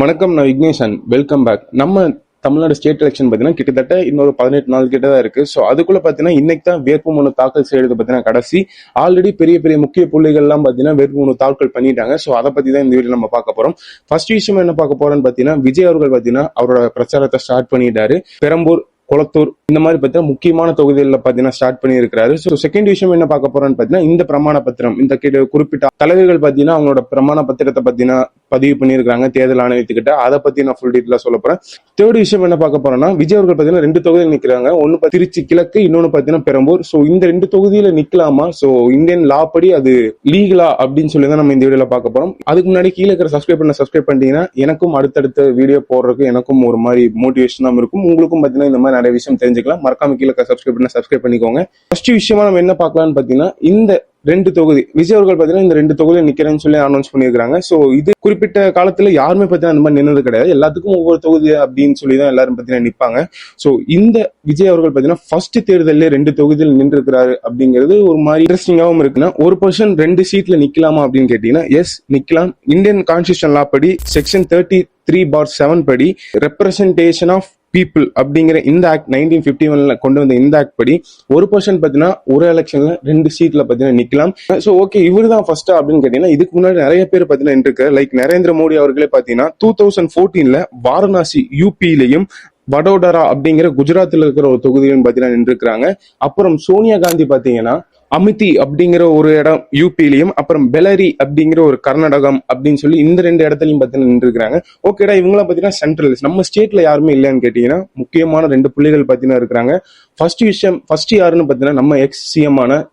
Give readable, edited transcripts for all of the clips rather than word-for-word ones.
வணக்கம், நான் Vignesh and welcome back. நம்ம தமிழ்நாடு ஸ்டேட் எலெக்ஷன் பார்த்தீங்கன்னா கிட்டத்தட்ட இன்னொரு 18 நாள் கிட்ட தான் இருக்கு. ஸோ அதுக்குள்ள பார்த்தீங்கன்னா இன்னைக்கு தான் வேட்புமனு தாக்கல் செய்யறது பார்த்தீங்கன்னா கடைசி. ஆல்ரெடி பெரிய பெரிய முக்கிய புள்ளிகள்லாம் பார்த்தீங்கன்னா வேட்புமனு தாக்கல் பண்ணிட்டாங்க. ஸோ அதை பத்தி தான் இந்த வீடியோ நம்ம பார்க்க போறோம். ஃபர்ஸ்ட் விஷயம் என்ன பார்க்க போறோம்னு பார்த்தீங்கன்னா, விஜய் அவர்கள் பார்த்தீங்கன்னா அவரோட பிரச்சாரத்தை ஸ்டார்ட் பண்ணிட்டாரு. பெரம்பூர், கொளத்தூர் இந்த மாதிரி பார்த்தீங்கன்னா முக்கியமான தொகுதிகளில் பார்த்தீங்கன்னா ஸ்டார்ட் பண்ணியிருக்காரு. ஸோ செகண்ட் விஷயம் என்ன பார்க்க போறோம்னு பார்த்தீங்கன்னா, இந்த பிரமாண பத்திரம், இந்த குறிப்பிட்ட தலைவர்கள் பார்த்தீங்கன்னா அவங்களோட பிரமாண பத்திரத்தை பார்த்தீங்கன்னா பதிவு பண்ணியிருக்காங்க தேர்தல் ஆணையத்துக்கிட்ட. அதை பத்தி நான் ஃபுல் டீட்டெயிலா சொல்ல போறேன். தேர்ட் விஷயம் என்ன பார்க்க போறேன்னா, விஜய் அவர்கள் பார்த்தீங்கன்னா 2 தொகுதியில் நிற்கிறாங்க. ஒன்னு திருச்சி கிழக்கு, இன்னொன்னு பார்த்தீங்கன்னா பெரம்பூர். ஸோ இந்த 2 தொகுதியில நிக்கலாமா, ஸோ இந்தியன் லா படி அது லீகலா அப்படின்னு சொல்லி தான் நம்ம இந்த வீடியோல பார்க்க போறோம். அதுக்கு முன்னாடி கீழே இருக்கிற சப்ஸ்கிரைப் பண்ணிட்டீங்கன்னா எனக்கும் அடுத்தடுத்த வீடியோ போடுறதுக்கு எனக்கும் ஒரு மாதிரி மோட்டிவேஷனா இருக்கும். உங்களுக்கும் பார்த்தீங்கன்னா இந்த மாதிரி நிறைய விஷயம் தெரிஞ்சுக்கலாம். மறக்காம கீழே சப்ஸ்கிரைப் பண்ணிக்கோங்க. ஃபர்ஸ்ட் விஷயமா நம்ம என்ன பார்க்கலாம்னு பார்த்தீங்கன்னா, இந்த 2 தொகுதி விஜய் அவர்கள் பார்த்தீங்கன்னா இந்த 2 தொகுதியில் நிக்கிறேன்னு சொல்லி அனௌன்ஸ் பண்ணியிருக்காங்க. ஸோ இது குறிப்பிட்ட காலத்துல யாருமே பார்த்தீங்கன்னா அந்த மாதிரி நின்னது கிடையாது. எல்லாத்துக்கும் ஒவ்வொரு தொகுதி அப்படின்னு சொல்லி தான் எல்லாரும் பார்த்தீங்கன்னா நிற்பாங்க. ஸோ இந்த விஜய் அவர்கள் பார்த்தீங்கன்னா ஃபர்ஸ்ட் தேர்தலில் 2 தொகுதியில் நின்று இருக்கிறாரு அப்படிங்கிறது ஒரு மாதிரி இன்ட்ரெஸ்டிங்காகவும் இருக்குன்னா, ஒரு பர்சன் 2 சீட்ல நிக்கலாமா அப்படின்னு கேட்டீங்கன்னா, எஸ் நிக்கலாம். இந்தியன் கான்ஸ்டியூஷன் லா படி செக்ஷன் 33/7 படி ரெப்ரசன்டேஷன் ஆஃப் பீப்புள் அப்படிங்கிற இந்த ஆக்ட் 1951 கொண்டு வந்த இந்த ஆக்ட் படி ஒரு பர்சன் பாத்தீங்கன்னா ஒரு எலெக்ஷன்ல 2 சீட்ல பாத்தீங்கன்னா நிக்கலாம். சோ ஓகே, இவரு தான் ஃபர்ஸ்ட் அப்படின்னு கேட்டீங்கன்னா, இதுக்கு முன்னாடி நிறைய பேர் பாத்தீங்கன்னா இருக்கு. லைக் நரேந்திர மோடி அவர்களே பாத்தீங்கன்னா 2014 வாரணாசி யூபியிலையும் வடோதரா அப்படிங்கிற குஜராத்தில் இருக்கிற ஒரு தொகுதியிலும் பாத்தீங்கன்னா நின்றுக்கிறாங்க. அப்புறம் சோனியா காந்தி பாத்தீங்கன்னா அமிதி அப்படிங்கிற ஒரு இடம் யூபிலையும், அப்புறம் பெலரி அப்படிங்கிற ஒரு கர்நாடகம் அப்படின்னு சொல்லி இந்த 2 இடத்துலயும் பாத்தீங்கன்னா நின்றுக்கிறாங்க. ஓகேடா, இவங்கள பாத்தீங்கன்னா சென்ட்ரல் நம்ம ஸ்டேட்ல யாருமே இல்லைன்னு கேட்டீங்கன்னா, முக்கியமான 2 புள்ளிகள் பாத்தீங்கன்னா இருக்கிறாங்க. ஃபர்ஸ்ட் யாருன்னு பாத்தீங்கன்னா நம்ம எக்ஸ் சிஎம் ஆன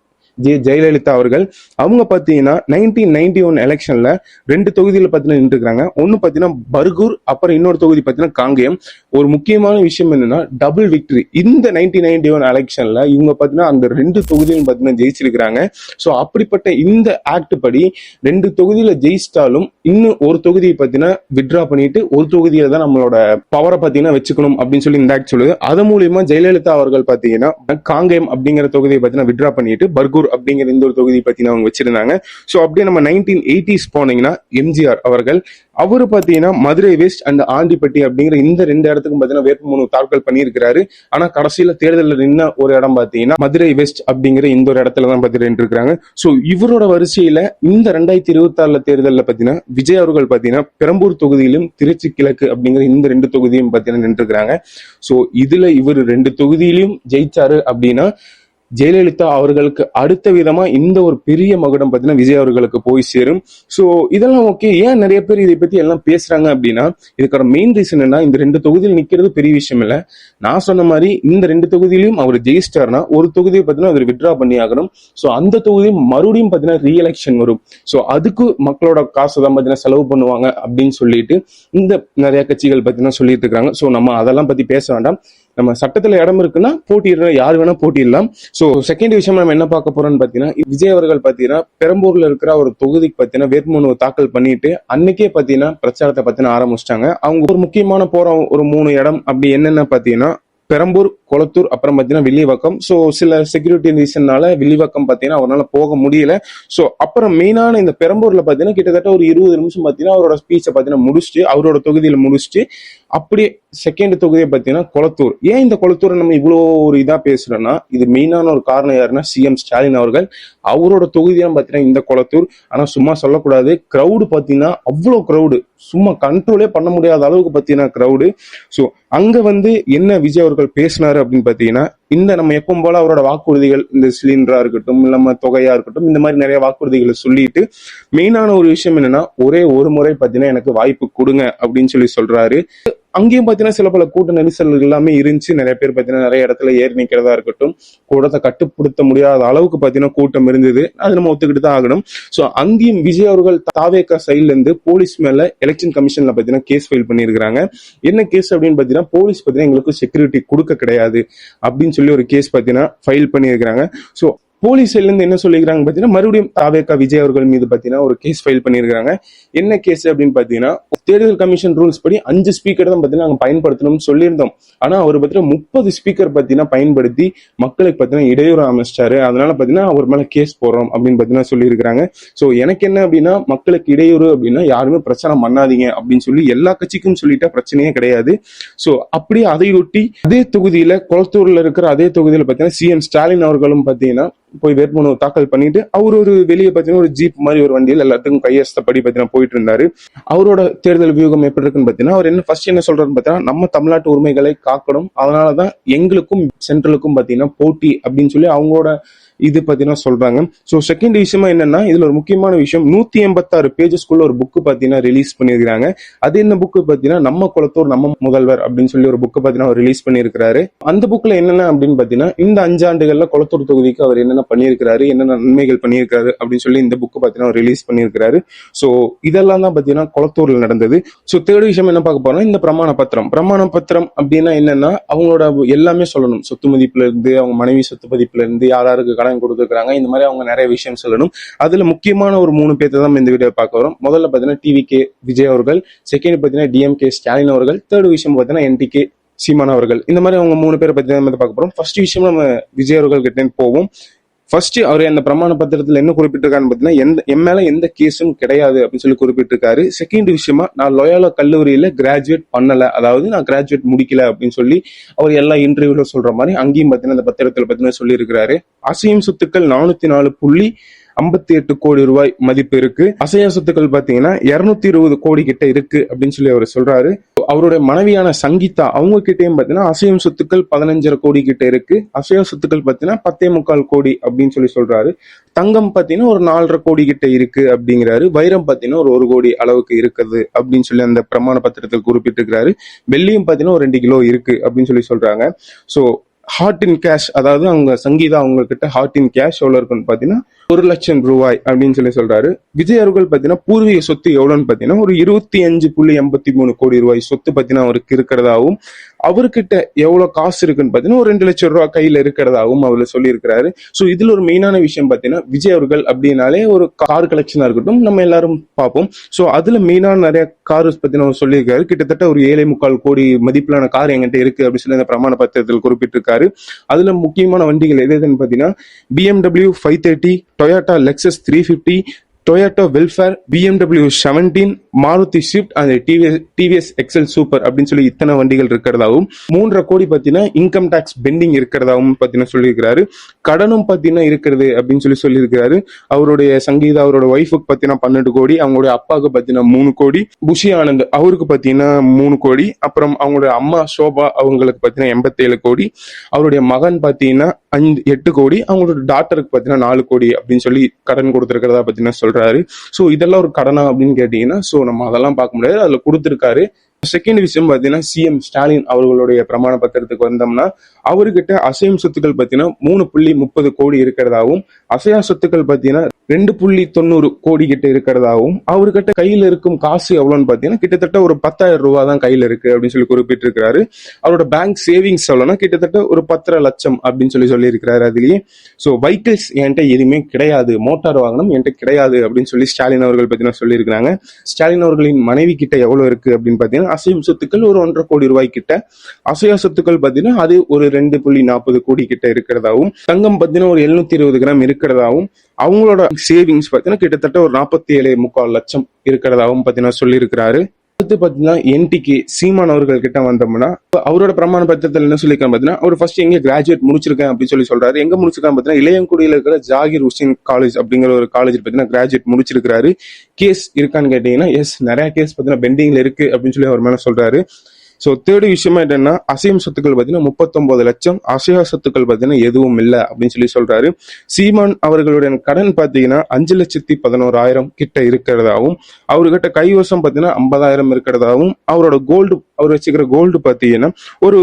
ஜெயலலிதா அவர்கள். அவங்க பாத்தீங்கன்னா 1991 எலெக்ஷன்ல 2 தொகுதியில பாத்தீங்கன்னா நின்றுக்கிறாங்க. ஒன்னு பாத்தீங்கன்னா பர்கூர், அப்புறம் இன்னொரு தொகுதி பாத்தீங்கன்னா காங்கேயம். ஒரு முக்கியமான விஷயம் என்னன்னா டபுள் விக்டரி. இந்த 1991 எலெக்ஷன்ல இவங்க பாத்தீங்கன்னா அந்த 2 தொகுதியிலும் பாத்தீங்கன்னா ஜெயிச்சிருக்கிறாங்க. சோ அப்படிப்பட்ட இந்த ஆக்ட் படி 2 தொகுதியில ஜெயிச்சிட்டாலும் இன்னும் ஒரு தொகுதியை பாத்தீங்கன்னா வித்ட்ரா பண்ணிட்டு ஒரு தொகுதியில தான் நம்மளோட பவரை பாத்தீங்கன்னா வச்சுக்கணும் அப்படின்னு சொல்லி இந்த ஆக்ட் சொல்லுது. அது மூலியமா ஜெயலலிதா அவர்கள் பாத்தீங்கன்னா காங்கேயம் அப்படிங்கிற தொகுதியை பாத்தீங்கன்னா வித்ட்ரா பண்ணிட்டு பர்கூர் அப்படிங்கிற இந்த ஒரு தொகுதி பத்தி அவங்க வச்சிருந்தாங்க. சோ அப்படியே நம்ம 1980s போனீங்கன்னா எம்ஜிஆர் அவர்கள், அவரு பாத்தீங்கன்னா மதுரை வெஸ்ட் அண்ட் ஆண்டிப்பட்டி அப்படிங்கிற இந்த 2 இடத்துக்கும் பாத்தீங்கன்னா வேட்புமனு தாக்கல் பண்ணியிருக்கிறாரு. ஆனா கடைசியில தேர்தலில் நின்ன ஒரு இடம் பாத்தீங்கன்னா மதுரை வெஸ்ட் அப்படிங்கிற இந்த ஒரு இடத்துல தான் பாத்தீங்கன்னா இருக்காங்க. சோ இவரோட வரிசையில இந்த 2026 தேர்தலில் பாத்தீங்கன்னா விஜய் அவர்கள் பாத்தீங்கன்னா பெரம்பூர் தொகுதியிலும் திருச்சி கிழக்கு அப்படிங்கிற இந்த 2 தொகுதியும் பாத்தீங்கன்னா நின்றுக்கிறாங்க. சோ இதுல இவர் 2 தொகுதியிலும் ஜெயிச்சாரு அப்படின்னா ஜெயலலிதா அவர்களுக்கு அடுத்த விதமா இந்த ஒரு பெரிய மகுடம் பார்த்தீங்கன்னா விஜய் அவர்களுக்கு போய் சேரும். ஸோ இதெல்லாம் ஓகே. ஏன் நிறைய பேர் இதை பத்தி எல்லாம் பேசுறாங்க அப்படின்னா, இதுக்கான மெயின் ரீசன் என்ன, இந்த 2 தொகுதியில் நிக்கிறது பெரிய விஷயம் இல்லை. நான் சொன்ன மாதிரி இந்த 2 தொகுதியிலும் அவர் ஜெயிச்சிட்டாருன்னா ஒரு தொகுதியை பார்த்தீங்கன்னா அவர் வித்ட்ரா பண்ணி ஆகணும். ஸோ அந்த தொகுதியும் மறுபடியும் பார்த்தீங்கன்னா ரீஎலெக்ஷன் வரும். ஸோ அதுக்கு மக்களோட காசு தான் பார்த்தீங்கன்னா செலவு பண்ணுவாங்க அப்படின்னு சொல்லிட்டு இந்த நிறைய கட்சிகள் பார்த்தீங்கன்னா சொல்லிட்டு இருக்காங்க. ஸோ நம்ம அதெல்லாம் பத்தி பேச வேண்டாம். நம்ம சட்டத்துல இடம் இருக்குன்னா போட்டியிட யார் வேணா போட்டியிடலாம். சோ செகண்ட் விஷயம் நம்ம என்ன பார்க்க போறோம்னு பாத்தீங்கன்னா, விஜய் அவர்கள் பாத்தீங்கன்னா பெரம்பூர்ல இருக்கிற ஒரு தொகுதிக்கு பாத்தீங்கன்னா வேட்புமனு தாக்கல் பண்ணிட்டு அன்னைக்கே பாத்தீங்கன்னா பிரச்சாரத்தை பாத்தீங்கன்னா ஆரம்பிச்சிட்டாங்க. அவங்க ஒரு முக்கியமான போற ஒரு 3 இடம் அப்படி என்னென்ன பாத்தீங்கன்னா பெரம்பூர், கொளத்தூர், அப்புறம் பாத்தீங்கன்னா வில்லிவாக்கம். சோ சில செக்யூரிட்டி ரீசன்னால வில்லிவாக்கம் பாத்தீங்கன்னா அவரால் போக முடியல. சோ அப்புறம் மெயினான இந்த பெரம்பூர்ல பாத்தீங்கன்னா கிட்டத்தட்ட ஒரு 20 நிமிஷம் பாத்தீங்கன்னா அவரோட ஸ்பீச்சை பாத்தீங்கன்னா முடிச்சுட்டு அவரோட தொகுதியில முடிச்சுட்டு அப்படியே செகண்ட் தொகுதியை பாத்தீங்கன்னா கொளத்தூர். ஏன் இந்த கொளத்தூரை நம்ம இவ்வளோ ஒரு இதா பேசுறோம்னா, இது மெயினான ஒரு காரணம் யாருன்னா சிஎம் ஸ்டாலின் அவர்கள். அவரோட தொகுதியும் பாத்தீங்கன்னா இந்த கொளத்தூர். ஆனா சும்மா சொல்லக்கூடாது, கிரௌடு பாத்தீங்கன்னா அவ்வளோ கிரௌடு, சும்மா கண்ட்ரோலே பண்ண முடியாத அளவுக்கு பாத்தீங்கன்னா கிரௌடு. ஸோ அங்க என்ன விஜய் அவர்கள் பேசினாரு அப்படின்னு பாத்தீங்கன்னா, இந்த நம்ம எப்பவும் போல அவரோட வாக்குறுதிகள், இந்த சிலிண்டரா இருக்கட்டும், நம்ம தொகையா இருக்கட்டும், இந்த மாதிரி நிறைய வாக்குறுதிகளை சொல்லிட்டு மெயினான ஒரு விஷயம் என்னன்னா, ஒரே ஒரு முறை பாத்தீங்கன்னா எனக்கு வாய்ப்பு கொடுங்க அப்படின்னு சொல்லி சொல்றாரு. அங்கேயும் பாத்தீங்கன்னா சில பல கூட்ட நெரிசல் எல்லாமே இருந்துச்சு. நிறைய பேர் பாத்தீங்கன்னா நிறைய இடத்துல ஏறி நிக்கிறதா இருக்கட்டும், கூட்டத்தை கட்டுப்படுத்த முடியாத அளவுக்கு பாத்தீங்கன்னா கூட்டம் இருந்தது. அது நம்ம ஒத்துக்கிட்டு தான் ஆகணும். சோ அங்கேயும் விஜய் அவர்கள் தாவேகா சைட்ல இருந்து போலீஸ் மேல எலெக்ஷன் கமிஷன்ல பாத்தீங்கன்னா கேஸ் ஃபைல் பண்ணியிருக்காங்க. என்ன கேஸ் அப்படின்னு பாத்தீங்கன்னா, போலீஸ் பாத்தீங்கன்னா எங்களுக்கு செக்யூரிட்டி கொடுக்க கிடையாது அப்படின்னு சொல்லி ஒரு கேஸ் பாத்தீங்கன்னா ஃபைல் பண்ணியிருக்காங்க. சோ போலீஸ் சைட்ல இருந்து என்ன சொல்லிக்கிறாங்க பாத்தீங்கன்னா, மறுபடியும் தாவேகா விஜய் அவர்கள் மீது பாத்தீங்கன்னா ஒரு கேஸ் ஃபைல் பண்ணிருக்காங்க. என்ன கேஸ் அப்படின்னு பாத்தீங்கன்னா, தேர்தல் கமிஷன் ரூல்ஸ் படி 5 ஸ்பீக்கர் தான் பாத்தீங்கன்னா நாங்க பயன்படுத்தணும்னு சொல்லியிருந்தோம். ஆனா அவர் பாத்தீங்கன்னா 30 ஸ்பீக்கர் பாத்தீங்கன்னா பயன்படுத்தி மக்களுக்கு பாத்தீங்கன்னா இடையூறு அமைச்சிட்டாரு. அதனால பாத்தீங்கன்னா அவர் மேல கேஸ் போடுறோம் அப்படின்னு பாத்தீங்கன்னா சொல்லியிருக்காங்க. சோ எனக்கு என்ன அப்படின்னா, மக்களுக்கு இடையூறு அப்படின்னா யாருமே பிரச்சனை பண்ணாதீங்க அப்படின்னு சொல்லி எல்லா கட்சிக்கும் சொல்லிட்டா பிரச்சனையே கிடையாது. சோ அப்படியே அதையொட்டி அதே தொகுதியில கொளத்தூர்ல இருக்கிற அதே தொகுதியில பாத்தீங்கன்னா சிஎம் ஸ்டாலின் அவர்களும் பாத்தீங்கன்னா போய் வேட்புமனு தாக்கல் பண்ணிட்டு அவர் ஒரு வெளியே பாத்தீங்கன்னா ஒரு ஜீப் மாதிரி ஒரு வண்டியில் எல்லாத்துக்கும் கையெழுத்தப்படி பாத்தீங்கன்னா போயிட்டு இருந்தாரு. அவரோட தேர்தல் வியூகம் எப்படி இருக்குன்னு பாத்தீங்கன்னா, அவர் என்ன ஃபர்ஸ்ட் என்ன சொல்றாருன்னு பாத்தீங்கன்னா, நம்ம தமிழ்நாட்டு உரிமைகளை காக்கணும், அதனாலதான் எங்களுக்கும் சென்ட்ரலுக்கும் பாத்தீங்கன்னா போட்டி அப்படின்னு சொல்லி அவங்களோட இது பாத்தீங்கன்னா சொல்றாங்க. சோ செகண்ட் விஷயமா என்னன்னா, இதுல ஒரு முக்கியமான விஷயம் 186 பேஜஸ்க்குள்ள ஒரு புக் பாத்தீங்கன்னா ரிலீஸ் பண்ணிருக்காங்க. அது என்ன புக் பாத்தீங்கன்னா, நம்ம குளத்தூர் நம்ம முதல்வர் அப்படின்னு சொல்லி ஒரு புக் பாத்தீங்கன்னா அவர் ரிலீஸ் பண்ணிருக்காரு. அந்த புக்ல என்னென்ன அப்படின்னு பாத்தீங்கன்னா, இந்த 5 ஆண்டுகள்ல குளத்தூர் தொகுதிக்கு அவர் என்னென்ன பண்ணியிருக்காரு, என்னென்ன நன்மைகள் பண்ணியிருக்காரு அப்படின்னு சொல்லி இந்த புக் பாத்தீங்கன்னா ரிலீஸ் பண்ணிருக்காரு. சோ இதெல்லாம் தான் பாத்தீங்கன்னா குளத்தூர்ல நடந்தது. சோ தேர்ட் விஷயம் என்ன பார்க்க போறோம்னா, இந்த பிரமாண பத்திரம் அப்படின்னா என்னன்னா, அவங்களோட எல்லாமே சொல்லணும். சொத்து மதிப்புல இருந்து, அவங்க மனைவி சொத்து மதிப்புல இருந்து, யாராருக்கு கடன் கொடுத்துருக்காங்க, இந்த மாதிரி அவங்க நிறைய விஷயம் சொல்லணும். அதுல முக்கியமான ஒரு 3 பேர்த்தை தான் இந்த வீடியோ பார்க்க வரும். முதல்ல பாத்தீங்கன்னா டிவிகே விஜய் அவர்கள், செகண்ட் பாத்தீங்கன்னா டிஎம்கே ஸ்டாலின் அவர்கள், தேர்ட் விஷயம் பாத்தீங்கன்னா என்டிகே சீமான் அவர்கள். இந்த மாதிரி அவங்க 3 பேரை பத்தி தான் பார்க்க போறோம். ஃபர்ஸ்ட் விஷயம் நம்ம விஜய் அவர்கள் கிட்ட போவோம். ஃபர்ஸ்ட் அவர் அந்த பிரமாண பத்திரத்துல என்ன குறிப்பிட்டிருக்காருன்னு பாத்தீங்கன்னா, என் மேல எந்த கேஸும் கிடையாது அப்படின்னு சொல்லி குறிப்பிட்டிருக்காரு. செகண்ட் விஷயமா, நான் லோயாலா கல்லூரியில கிராஜுவேட் பண்ணல, அதாவது நான் கிராஜுவேட் முடிக்கல அப்படின்னு சொல்லி அவர் எல்லா இன்டர்வியூல சொல்ற மாதிரி அங்கேயும் பாத்தீங்கன்னா அந்த பத்திரத்துல பாத்தீங்கன்னா சொல்லி இருக்கிறாரு. அசையும் சொத்துக்கள் 404.58 கோடி ரூபாய் மதிப்பு இருக்கு. அசையா சொத்துக்கள் பாத்தீங்கன்னா 220 கோடி கிட்ட இருக்கு அப்படின்னு சொல்லி அவர் சொல்றாரு. அவருடைய மனைவியான சங்கீதா அவங்க கிட்டயும் பாத்தீங்கன்னா அசையும் சொத்துக்கள் 15.5 கோடி கிட்ட இருக்கு. அசையா சொத்துக்கள் பாத்தீங்கன்னா 10.25 கோடி அப்படின்னு சொல்லி சொல்றாரு. தங்கம் பாத்தீங்கன்னா ஒரு 4.5 கோடி கிட்ட இருக்கு அப்படிங்கிறாரு. வைரம் பாத்தீங்கன்னா ஒரு 1 கோடி அளவுக்கு இருக்குது அப்படின்னு சொல்லி அந்த பிரமாண பத்திரத்தில் குறிப்பிட்டிருக்கிறாரு. வெள்ளியும் பாத்தீங்கன்னா ஒரு 2 கிலோ இருக்கு அப்படின்னு சொல்லி சொல்றாங்க. சோ ஹார்ட் இன் கேஷ், அதாவது அவங்க சங்கீதா அவங்க கிட்ட ஹார்ட் இன் கேஷ் எவ்வளவு இருக்குன்னு பாத்தீங்கன்னா 1 லட்சம் ரூபாய் அப்படின்னு சொல்லி சொல்றாரு. விஜய் அவர்கள் பாத்தீங்கன்னா பூர்வீக சொத்து எவ்வளவுன்னு பாத்தீங்கன்னா ஒரு 25.83 கோடி ரூபாய் சொத்து பாத்தீங்கன்னா அவருக்கு இருக்கிறதாவும், அவர்கிட்ட எவ்வளவு காசு இருக்குன்னு பாத்தீங்கன்னா ஒரு 2 லட்சம் ரூபாய் கையில இருக்கிறதாவும் அவர் சொல்லி இருக்கிறாரு. சோ இதுல ஒரு மெயினான விஷயம் பாத்தீங்கன்னா, விஜய் அவர்கள் அப்படின்னாலே ஒரு கார் கலெக்ஷனா இருக்கட்டும் நம்ம எல்லாரும் பார்ப்போம். சோ அதுல மெயினான நிறைய கார் பத்தின அவர் சொல்லியிருக்காரு. கிட்டத்தட்ட ஒரு 7.25 கோடி மதிப்பிலான கார் என்கிட்ட இருக்கு அப்படின்னு சொல்லி அந்த பிரமாண பத்திரத்தில் குறிப்பிட்டிருக்காரு. அதுல முக்கியமான வண்டிகள் எதுன்னு பாத்தீங்கன்னா, BMW 530, Toyota Lexus 350, Toyota Vellfire, BMW 17, Maruti Swift and TVS Excel super அப்படின்னு சொல்லி இத்தனை வண்டிகள் இருக்கிறதாவும், 3.5 கோடி பாத்தீங்கன்னா இன்கம் டாக்ஸ் பெண்டிங் இருக்கிறதாவும் பாத்தீங்கன்னா சொல்லியிருக்கிறாரு. கடனும் பாத்தீங்கன்னா இருக்கிறது அப்படின்னு சொல்லி சொல்லியிருக்கிறாரு. அவருடைய சங்கீதா அவரோட ஒய்ஃபுக்கு பாத்தீங்கன்னா 12 கோடி, அவங்களுடைய அப்பாவுக்கு பாத்தீங்கன்னா 3 கோடி, புஷி ஆனந்த் அவருக்கு பாத்தீங்கன்னா 3 கோடி, அப்புறம் அவங்களுடைய அம்மா சோபா அவங்களுக்கு பாத்தீங்கன்னா 87 கோடி, அவருடைய மகன் பாத்தீங்கன்னா 8 கோடி, அவங்களோட டாக்டருக்கு பாத்தீங்கன்னா 4 கோடி அப்படின்னு சொல்லி கடன் கொடுத்திருக்கிறதா பாத்தீங்கன்னா சொல்றாரு. சோ இதெல்லாம் ஒரு கடனா அப்படின்னு கேட்டீங்கன்னா, சோ நம்ம அதெல்லாம் பார்க்க முடியாது, அதுல கொடுத்திருக்காரு. செகண்ட் விஷயம் பாத்தீங்கன்னா, சிஎம் ஸ்டாலின் அவர்களுடைய பிரமாண பத்திரத்துக்கு வந்தோம்னா, அவர்கிட்ட அசையும் சொத்துக்கள் பாத்தீங்கன்னா 3.30 கோடி இருக்கிறதாவும், அசையா சொத்துக்கள் பாத்தீங்கன்னா 2.90 கோடி கிட்ட இருக்கிறதாவும், அவர்கிட்ட கையில இருக்கும் காசு எவ்வளவுன்னு பாத்தீங்கன்னா கிட்டத்தட்ட ஒரு 10,000 ரூபாய் தான் கையில இருக்கு அப்படின்னு சொல்லி குறிப்பிட்டிருக்கிறாரு. அவரோட பேங்க் சேவிங்ஸ் எவ்வளவுனா கிட்டத்தட்ட ஒரு 10 லட்சம் அப்படின்னு சொல்லி இருக்கிறாரு. அதுலயே சோ வெஹிக்கிள்ஸ் என்கிட்ட எதுவுமே கிடையாது, மோட்டார் வாகனம் என்கிட்ட கிடையாது அப்படின்னு சொல்லி ஸ்டாலின் அவர்கள் பாத்தீங்கன்னா சொல்லியிருக்காங்க. ஸ்டாலின் அவர்களின் மனைவி கிட்ட எவ்வளவு இருக்கு அப்படின்னு பாத்தீங்கன்னா, அசையும் சொத்துக்கள் ஒரு 1.5 கோடி ரூபாய் கிட்ட, அசையா சொத்துக்கள் பாத்தீங்கன்னா அது ஒரு 2.40 கோடி கிட்ட இருக்கிறதாவும், தங்கம் பாத்தீங்கன்னா ஒரு 720 கிராம் இருக்கிறதாவும், அவங்களோட சேவிங்ஸ் பாத்தீங்கன்னா கிட்டத்தட்ட ஒரு 47.25 லட்சம் இருக்கிறதாவும் பாத்தீங்கன்னா சொல்லி இருக்கிறாரு. அடுத்து பாத்தீங்கன்னா என்டிகே சீமான் அவர்கள் கிட்ட வந்தோம்னா, அவரோட பிரமாண பத்திரத்தில் என்ன சொல்லிருக்காரு பாத்தீங்கன்னா, அவர் ஃபர்ஸ்ட் எங்க கிராஜுவேட் முடிச்சிருக்கேன் அப்படின்னு சொல்லி சொல்றாரு. எங்க முடிச்சிருக்காரு பாத்தீங்கன்னா, இளையங்குடியில இருக்கிற ஜாகிர் ஹுசைன் காலேஜ் அப்படிங்கிற ஒரு காலேஜ் பாத்தீங்கன்னா கிராஜுவேட் முடிச்சிருக்காரு. கேஸ் இருக்கான்னு கேட்டீங்கன்னா, எஸ் நிறைய கேஸ் பாத்தீங்கன்னா பெண்டிங்ல இருக்கு அப்படின்னு சொல்லி அவர் மேல சொல்றாரு. சோ தேர்ட் விஷயமா என்னன்னா, அசையும் சொத்துக்கள் பாத்தீங்கன்னா 39 லட்சம், அசையா சொத்துக்கள் பாத்தீங்கன்னா எதுவும் இல்ல அப்படின்னு சொல்லி சொல்றாரு. சீமான் அவர்களுடைய கடன் பாத்தீங்கன்னா 5,11,000 கிட்ட இருக்கிறதாவும், அவர்கிட்ட கைவசம் பாத்தீங்கன்னா 50,000 இருக்கிறதாவும், அவரோட கோல்டு அவர் வச்சுக்கிற கோல்டு பாத்தீங்கன்னா ஒரு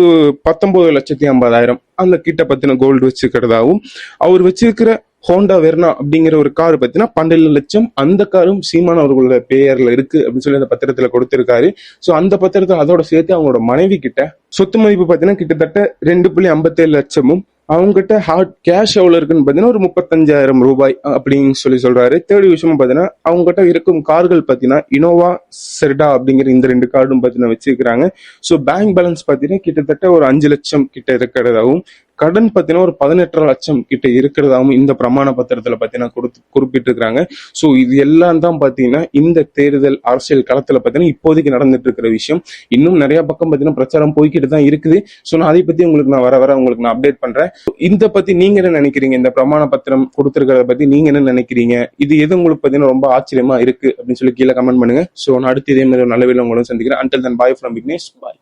19,50,000 அந்த கிட்ட பத்தின கோல்டு வச்சுக்கிறதாவும், அவர் வச்சிருக்கிற ஹோண்டா வெர்னா அப்படிங்கிற ஒரு கார் பாத்தீங்கன்னா 12 லட்சம், அந்த காரும் சீமான் அவர்களோட பெயர்ல இருக்கு அப்படின்னு சொல்லி அந்த பத்திரத்துல கொடுத்திருக்காரு. சோ அந்த பத்திரத்தை அதோட சேர்த்து அவங்களோட மனைவி கிட்ட சொத்து மதிப்பு பாத்தீங்கன்னா கிட்டத்தட்ட 2.57 லட்சமும், அவங்ககிட்ட ஹார்ட் கேஷ் எவ்வளவு இருக்குன்னு பாத்தீங்கன்னா ஒரு 35,000 ரூபாய் அப்படின்னு சொல்றாரு. தேர்ட் விஷயம் பாத்தீங்கன்னா அவங்ககிட்ட இருக்கும் கார்கள் பாத்தீங்கன்னா இனோவா, செர்டா அப்படிங்கிற இந்த 2 கார்டும் பாத்தீங்கன்னா வச்சிருக்காங்க. ஸோ பேங்க் பேலன்ஸ் பாத்தீங்கன்னா கிட்டத்தட்ட ஒரு 5 லட்சம் கிட்ட இருக்கிறதாவும், கடன் பாத்தீங்கன்னா ஒரு 18 லட்சம் கிட்ட இருக்கிறதாவும் இந்த பிரமாண பத்திரத்துல பாத்தீங்கன்னா குறிப்பிட்டிருக்காங்க. ஸோ இது எல்லாம் தான் பாத்தீங்கன்னா இந்த தேர்தல் அரசியல் களத்துல பாத்தீங்கன்னா இப்போதைக்கு நடந்துட்டு இருக்கிற விஷயம். இன்னும் நிறைய பக்கம் பாத்தீங்கன்னா பிரச்சாரம் போய்கிட்டு தான் இருக்குது. ஸோ நான் அதை பத்தி உங்களுக்கு நான் வர உங்களுக்கு நான் அப்டேட் பண்றேன். இந்த பத்தி நீங்க என்ன நினைக்கிறீங்க? இந்த பிரமாண பத்திரம் கொடுத்திருக்கிறத பத்தி நீங்க என்ன நினைக்கிறீங்க? இது எது உங்களுக்கு பாத்தீங்கன்னா ரொம்ப ஆச்சரியமா இருக்கு அப்படின்னு சொல்லி கீழே கமெண்ட் பண்ணுங்க. ஸோ நான் அடுத்து இதே மாதிரி ஒரு நல்ல வேலை உங்களும் சந்திக்கிறேன். Until then bye from Vignesh. Bye.